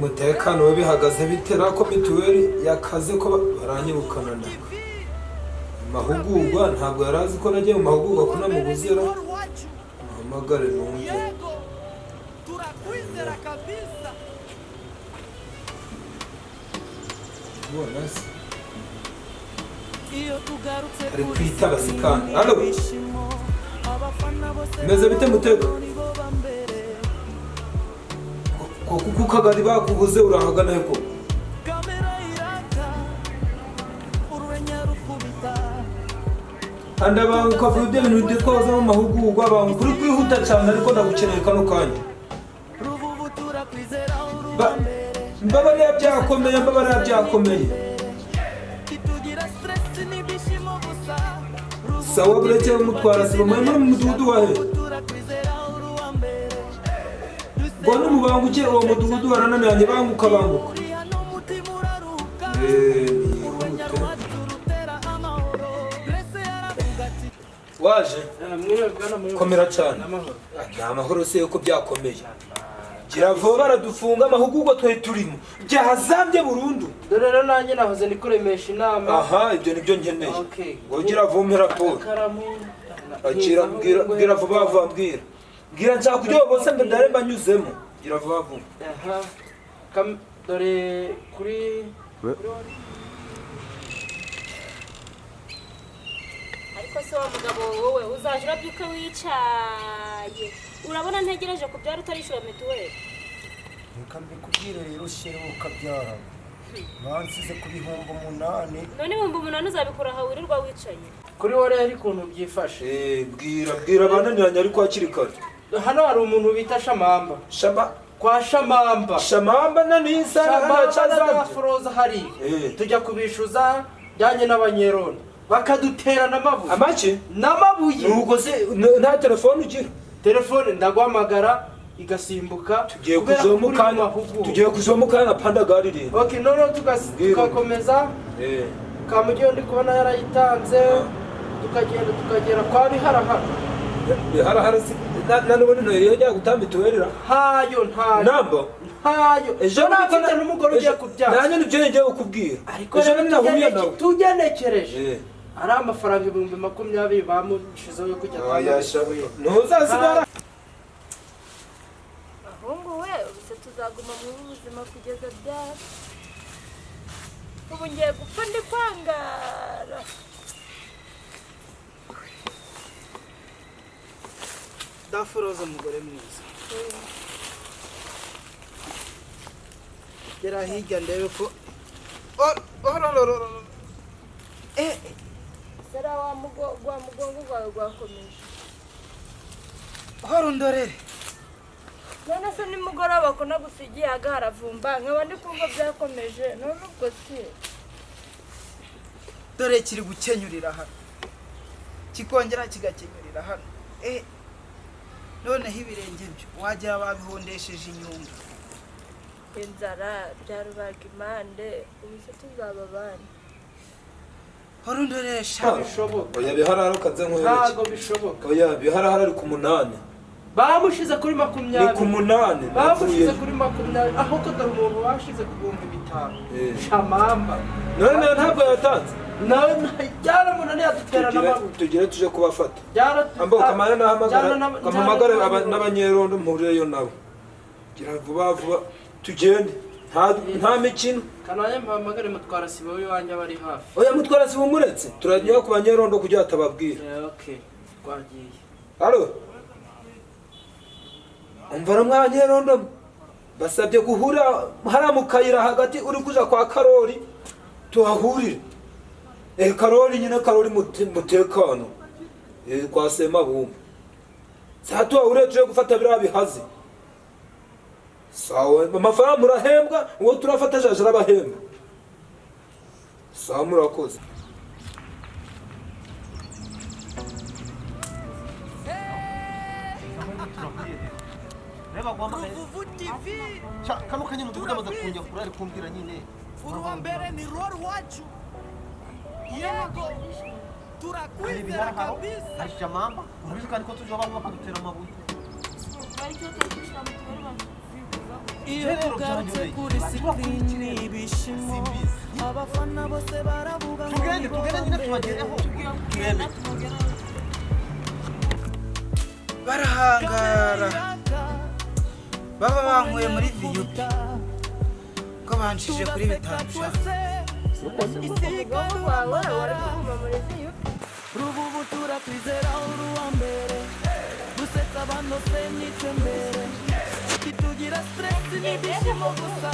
umutekano we bihagaze bitera ko mituweli yakaze ko baranyirukana nda mahugurwa ntabwo yarazi ko nagiye mu mahugurwa ko namubuzira muhamagare numve turakwizera kabisa bonasi iyo tugarutse ari kwitaba sikana allo meze bite mutego kuko kagari bakubuze urahagana heko anda abantu kavude ibintu bikoza mu mahugurwa abantu kuri kwihuta cyane ariko ndagukeneye kano kanya Ruvuvu turakwizera mbabare byakomeye kitugira stress n'ibishimo gusa sawa bureke mutwara sibo muri mudugudu wahe Bona mubanguke uwo mudugudu barananiranye banguka waje komera cyane amahoro se yuko byakomeye gira vuba baradufunga amahugurwa twe turimo byahazambye burundu dore rero nanjye nahoze nikuremesha inama aha ibyo nibyo nkeneye ngo gira vumera po akira bwira vuba bwira gira nshaka kujya bose ndare mbanyuzemo gira vuba vuba aha dore kuri ariko se wa mugabo wowe uzaje urabyuka wicaye urabona ntegereje kubyara utarishyura mituweli reka mbikubwire rero shere ukabyara bansize ku bihumbi 8 none ibihumbi 8 uzabikura aho wirirwa wicaye kuri wowe rero ikuntu byifashe bwira abananiranye ariko akiri kare hano hari umuntu bita Shamamba kwa Shamamba nanisa na Froza hari tujya kubishuza byanye n'abanyerona bakadutera n'amabuye nuko se nta telefone ugira telefone ndaguhamagara igasimbuka tugiye kuzomukana na pandagari rero okay none tugakomeza kamugiye ndi kubona yarayitanze tukagera kwa biharahara nanone no yajya gutamba ituwerera hayo namba ejo nafite n'umugore ugiye kubyara nanjye nibyo ngiye kukubwira ariko nahuye nawe tugenekereje ari amafaranga 20,000 bamushizeho yo kujya ntuzazibara ahungu we ubuse tuzaguma mu buzima kugeza byara ubu ngiye gupfa ndi kwangara Dafroza umugore mwiza gera hirya ndebe ko sera wa mugongo gwawe gwakomeje horondorere none se nimugoroba ko nagusigiye agaharavumba nkaba ndi kumva byakomeje none ubwo si dore kiri gukenyurira hano kikongera kigakenyurira hano noneho ibirenge byo wajya babihondesheje inyungu inzara byarubaga impande ubuse tuzaba bana horundoresha bishoboka oya biharara kaze nkwereke ntago bishoboka oya biharara ari ku 8 bamushize kuri 20 ni ku 8 bamushize kuri 20 aho ko dore umuntu washize ku 5,000 Shamamba none ntabwo yatanze nawe byaramunani yadutera n'amabuye tugire tuje kubafata ambo kamara nahamagara n'abanyerondo mpurireyo nabo gira vuba tugende nta mikino kanaye mpamagare mutwara sibo wanjye bari hafi oya mutwara sibo muretse turagiye ku banyerondo kujya atababwira okay twagiye allo umvara mwanyerondo basabye guhura haramukayira hagati uri kuja kwa Karori tuhahurire Karori nyine Karori mutekano kwa sema bumba satu ureje gufata bira bihazi sawa amafaranga murahembwa uwo turafata jaje rabahemba sawa murakoze Ruvuvu TV kano kanya mudugudu amaze kunjya kuri ari kumbwira nyine uruwa mbere ni rwari wacu yego turakwizera kabisa hari Shamamba urabizi kandi ko tuje abantu bakadutera amabuye bari cyo turi gushira mu tubari iyo ugarutse kuri sikirini ibishimo abafana bose baravuga ngo tugende nyine tubagereho barahangara baba bankuye muri VIP ko banshije kuri bitanu Ruvuvu turakwizera uri uwa mbere dusetsa abantu se nicyo mbere ntitugira stress n'ibyishimo gusa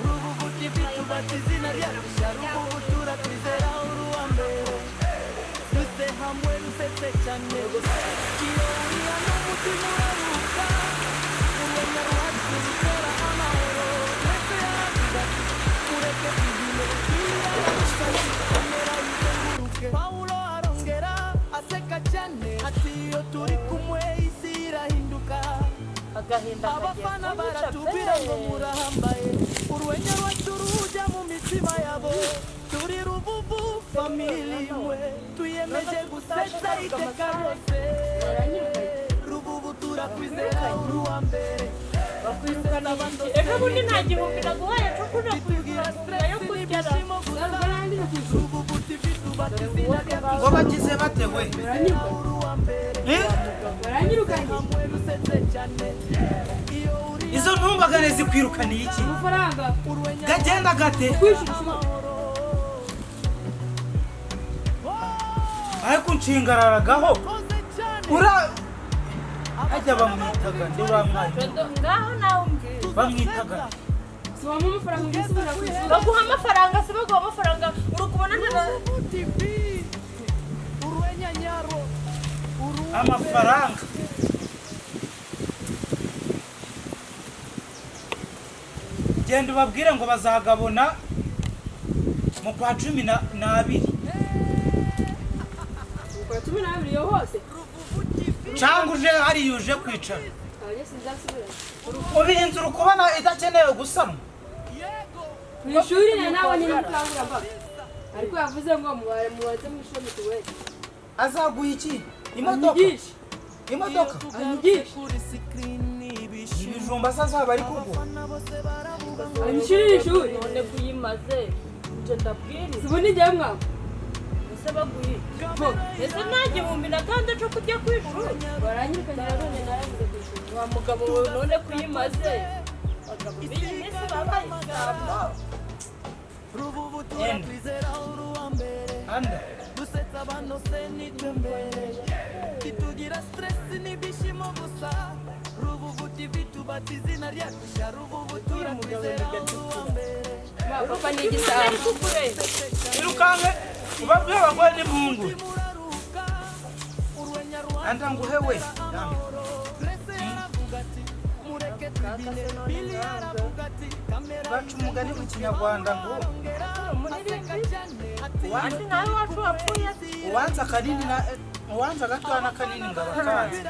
Ruvuvu TV tubaca izina ryarushya Ruvuvu turakwizera uri uwa mbere duse hamwe dusetse cyane iyo uriya n'umutima uraruka urwenya rwacu rutera amahoro twese yaravuga ureke ibintu kamera yizenguruke Paulo arongera aseka cyane ati iyo turi kumwe isi irahinduka abafana baratubwira ngo murahambaye urwenya rwacu rujya mu mitima yabo turi Ruvuvu family imwe tuyemeje gusetsa iteka ryose Ruvuvu turakwizera uri uwa mbere bakwirukana abandi ejo bundi nta gihumbi naguhaye cyo kuja kwigura yo kurya Ruvuvu TV tubaca izina ryacu ngo bagize batewe izo ntumbagane zikwirukaniye iki gagenda gate ariko nshingararagaho hajya bamwitaga ndi uramwanya ngaho nawe umbwira bamwitaga siwamo amafaranga ngisubira kwishura baguha amafaranga se baguha amafaranga uri kubona amafaranga genda ubabwire ngo bazagabona mu kwa 12 kwa 12 yo hose cyangwa uje hari yuje kwicara ubihinze uri kubona idakeneye gusanwa mwishuri nawe ni mutangura ariko yavuze ngo mubaze mwishuri Mituwel azaguha iki imodoka ibijumba azaba ari kuguha mwishuri none kuyimaze nje ndabwira sibone njye mwa ese baguye ese nta gihumbi natanze cyo kujya kwishuri baranyirukanye none naravuze kwishuri wa mugabo wawe none kuyimaze bagabo b'iminsi babaye ishyamba Ruvuvu turakwizera uri uwa mbere dusetsa abantu se nicyo mbere ntitugira stress n'ibyishimo gusa Ruvuvu TV tubaca izina ryacu Ruvuvu turakwizera uri uwa mbere papa ni igisambo irukanke ubabwire abagore n'impungu anda nguhewe baca umugani mu kinyarwanda ngo uwanza kanini na uwanza gatoya kanini ngaba kanze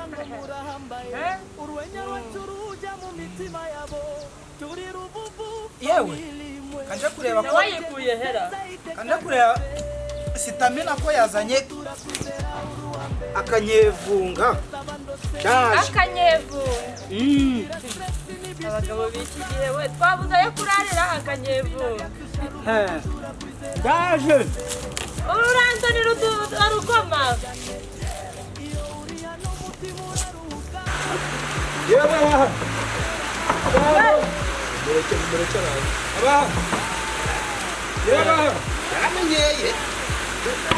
yewe kanje kureba ko wayikuye hera kanje kureba sitamina ko yazanye akanyevunga abagabo b'iki gihe we twabuze ayo kurarira akanyevunga Baje ururanzanira arugoma yewe aha mureke aba yewe aha yaramenyeye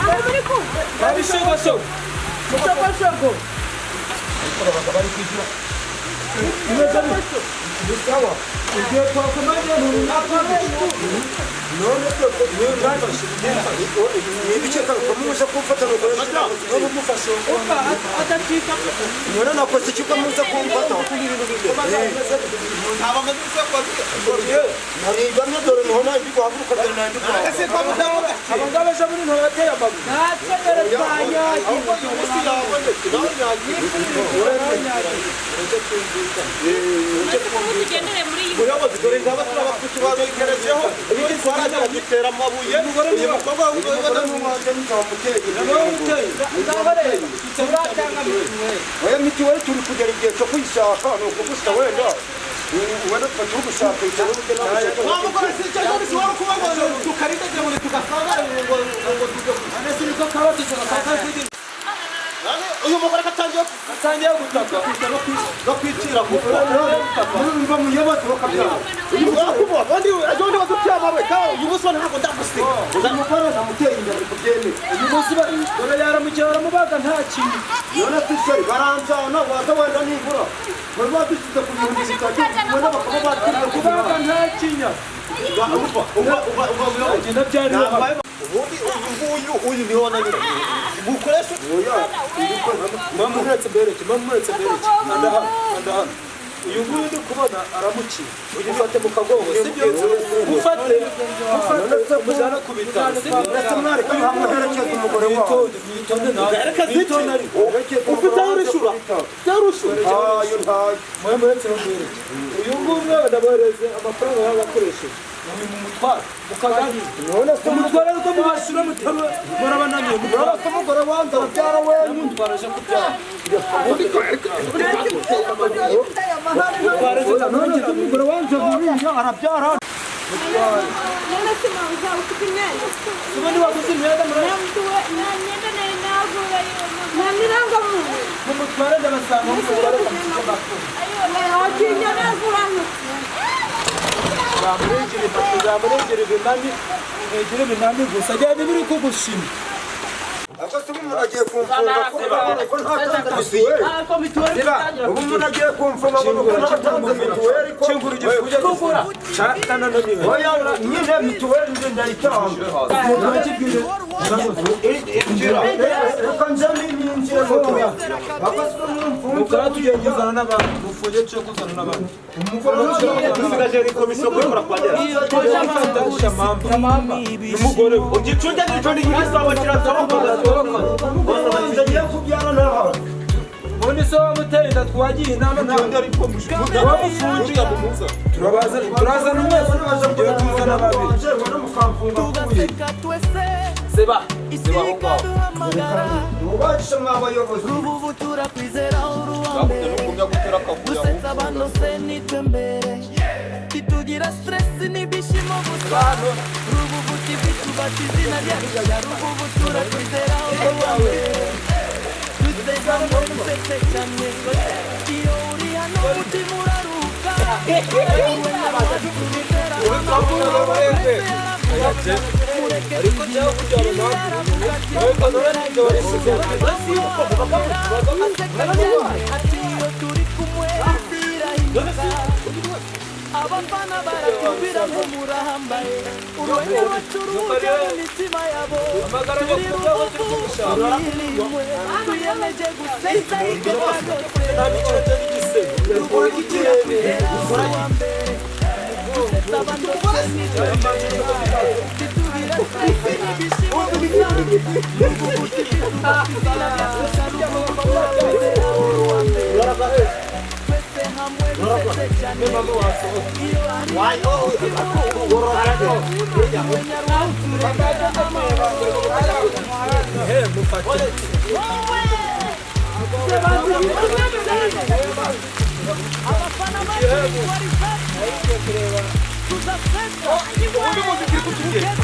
aho muri kumva babishoboso mutokoshoko bakaba bari kwishyura bisawa igihe twakomeje mu runaka none ibice kamuze kumfata no mufashe atacika none nakoze iki kamuze kumfata narigamye dore none ndi guhaguruka dore nandi abangaba ejo muri ntobateye amaguru nacegere tugendere muri iyi muyobozi dore ndaba turabakuti babegerejeho ibindi twaragira dutera amabuye uyu mukobwa w'umugore n'umwanjye nizamuteye oya mituweli turi kugera igihe cyo kuyishaka ni ukugusa wenda ubona ko tugushaka ijoro wamukora si cyo cyose wari kuba ngo tukarita cyangwa tugafanga ngo anese niko kaba tuzakaka kidi uyu mugore katangiye gutaka no kwitira ku mva mu yobozi bakabyara uyu mugore bandi ajonde bazupyama we ka uyu muso ntabwo ndagusiga uzamukora namuteye imbere kubyemera uyu munsi dore yaramujyara mubaga nta kintu yona tisheri baranzana waza wenda nibura bari badushyize ku bihumbi bitatu ubona bakaba batiriwe kubaga nta kinya agenda byari uyu niho wananyura mukoresha mamuretse bereke andahana uyu nguyu ndi kubona aramukiye ugifate mu kagongo sibyo mufate mujana ku bitaro ndetse mwari kamuherekeza umugore wawe mwitonde nawe ufite aho urishura ayo ntayo muretse bereke uyu nguyu mwe ndabohereze amafaranga y'abakoresheje uyu mumutwara mukagani none se umutwara uko mubashira mutaro murabananiye mutwara se umugore wanze ubyara wenyine mutwara aje kubyara umugore wanze guhinja arabyara ubundi waguze imyenda mumutware ndabasanga umutware zamurengere ibinani gusa ajyanye biri kugushima ako se umuntu agiye kumfunga ko ntatanze mituweli ubu umuntu agiye kumfunga ngo nuko ntatanze mituweli ko kingura igifuja gifura catana no niwe oya nyine mituweli nje ndayitanga reka nje ninjire mutoya ako se umuntu mukara tugiye kuzana n'abantu mufuge cyo kuzana n'abantu dusigaje ni komisiyo gukora kwa dera shamamba n'umugore ugicunge n'icyo ni igisabo kirazabakora ngiye kubyara nawe ubundi se wamuteye inda twagiye inama nawe wamufungiye turazana umwese tugiye kuzana babiri tugaseka twese seba isika duhamagara ubashe mwabayobozi Ruvuvu turakwizera uruwambere gusetsa abantu se nitwe mbere titugira stress n'ibishimo gusa Ruvuvu TV tubata izina ryacu rya Ruvuvu turakwizera uruwambere duseka ngo dusetse cyane iyo uri hano umutima uraruhuka wowe n'abandi turutera ariko cyangwa kubyara nawe kanora n'ibyo warisize atiyo turi kumwe abafana baratubwira ngo murahambaye urwenya wacu ruhuke mu mitima yabo turi Ruvuvu tuririwe twiyemeje gusetsa iteka ryose turakwizera uruwambere gusetsa abantu bose nitwe titugira stress n'ibishimo gusa Ruvuvu TV tubakizana byafasha Ruvuvu turakwizera uruwambere twese hamwe dusetse cyane iyo ari umutima abafana bacu tuzaseka tugeza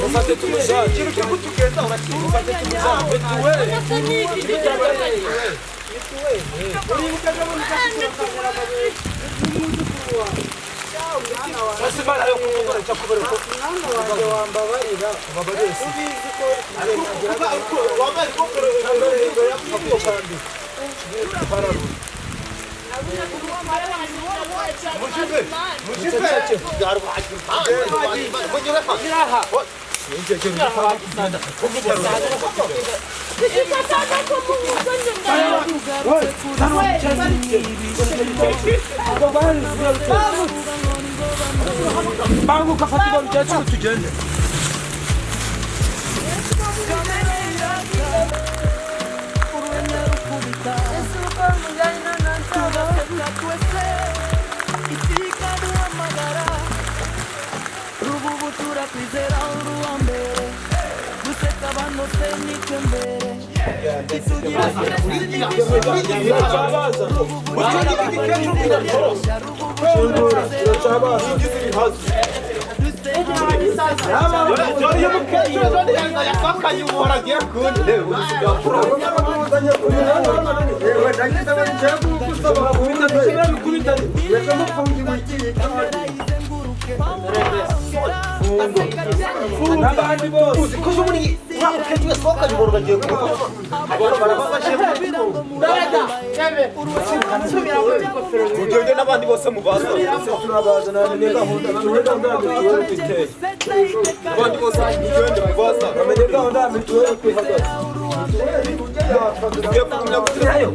mufate tumushake mufate banguka fata ibaro cyacu tugende Ruvuvu turakwizera uruwambere gusetsa abantu se nitwe mbere n'abandi bose uzi ko muri ntabwo kenshi sohoka nyuma bagiye kuba abantu barabafashe ugende n'abandi bose mubaza turabaza namenye gahunda mituweli kwiteye abandi bose ugende mubaza namenye gahunda ya mituweli kwihagaze ugiye kumenya guterayo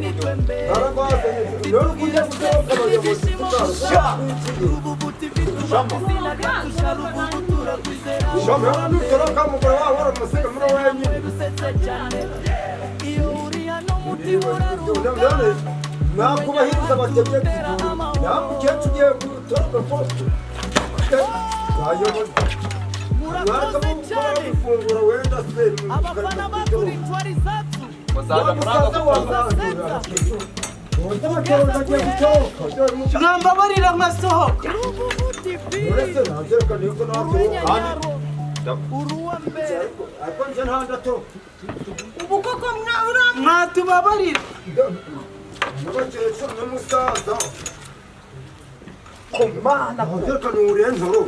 nakubahiriza abategeko namukecuru ugiye gutoroka poste bayobozi mwakabufungura wenda se bazaza muranga mwambabarira nkasohoka ubu koko mwatubabarira n'abakecuru n'umusaza komana ntazerekanure ntoro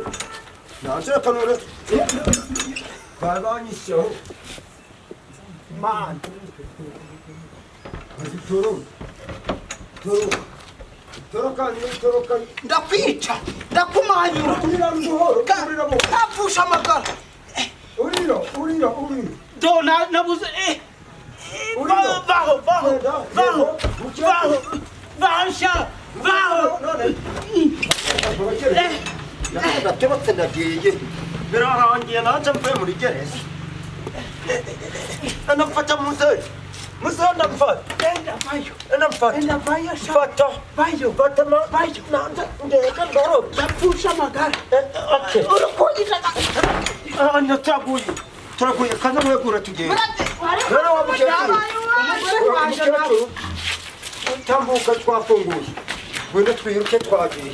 ntazerekanure babanyisheho mana toro ndakwica ndakumanyura kapfusha amagara urira do nabuze ndatebotse ndagiye birarangiye naje mvuye muri gereza anamfata muzehe ndamfata ndapfusha amagara turaguye kaza mwegura tugenda rero wa mukecuru tambuka twafunguye wenda twiruke twagiye